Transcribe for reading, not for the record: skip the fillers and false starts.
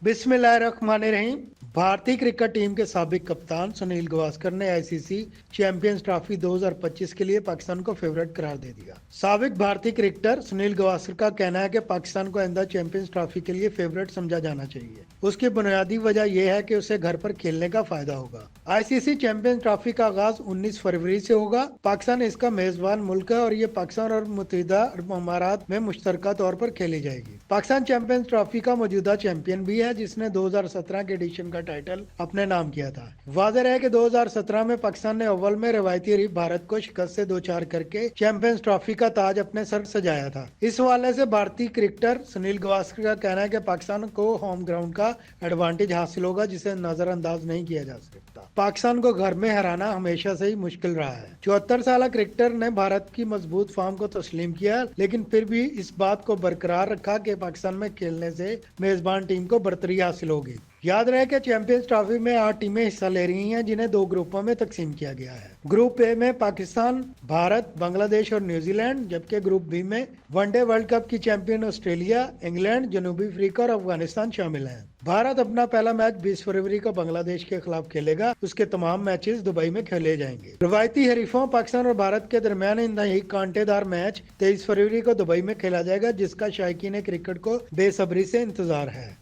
बिस्मिल्लाहिर्रहमानिर्रहीम। भारतीय cricket team के साबिक कप्तान सुनील गावस्कर ने आईसीसी चैंपियंस ट्रॉफी 2025 के लिए पाकिस्तान को फेवरेट करार दे दिया। साबिक भारतीय क्रिकेटर सुनील गावस्कर का कहना है कि पाकिस्तान को आइंदा चैंपियंस ट्रॉफी के लिए फेवरेट समझा जाना चाहिए। उसकी बुनियादी वजह यह है कि उसे घर पर खेलने का फायदा होगा। आईसीसी चैंपियंस ट्रॉफी का आगाज 19 फरवरी से होगा। पाकिस्तान इसका मेजबान मुल्क है और ये पाकिस्तान और मुत्तहिदा अरब अमारात में मुश्तरका तौर पर खेली जाएगी। पाकिस्तान चैंपियंस ट्रॉफी का मौजूदा चैंपियन भी है, जिसने 2017 के एडिशन का टाइटल अपने नाम किया था। वाज़ेह है कि 2017 में पाकिस्तान ने अव्वल में रवायती हरीफ भारत को शिकस्त से 2-4 करके चैंपियंस ट्रॉफी का ताज अपने सर सजाया था। इस हवाले से भारतीय क्रिकेटर सुनील गावस्कर का कहना है कि पाकिस्तान को होम ग्राउंड का एडवांटेज हासिल होगा, जिसे नजरअंदाज नहीं किया जा सकता। पाकिस्तान को घर में हराना हमेशा से ही मुश्किल रहा है। 74 साल क्रिकेटर ने भारत की मजबूत फॉर्म को तस्लीम किया, लेकिन फिर भी इस बात को बरकरार रखा कि पाकिस्तान में खेलने से मेजबान टीम को बरतरी हासिल होगी। याद रहे कि चैंपियंस ट्रॉफी में 8 टीमें हिस्सा ले रही हैं, जिन्हें 2 ग्रुपों में तकसीम किया गया है। ग्रुप ए में पाकिस्तान, भारत, बांग्लादेश और न्यूजीलैंड, जबकि ग्रुप बी में वनडे वर्ल्ड कप की चैंपियन ऑस्ट्रेलिया, इंग्लैंड, जनूबी अफ्रीका और अफगानिस्तान शामिल हैं। भारत अपना पहला मैच 20 फरवरी को बांग्लादेश के खिलाफ खेलेगा। उसके तमाम मैचेस दुबई में खेले जाएंगे। रवायती हरीफों पाकिस्तान और भारत के दरमियान इंतहाई कांटेदार मैच 23 फरवरी को दुबई में खेला जाएगा, जिसका शायकीन क्रिकेट को बेसब्री से इंतजार है।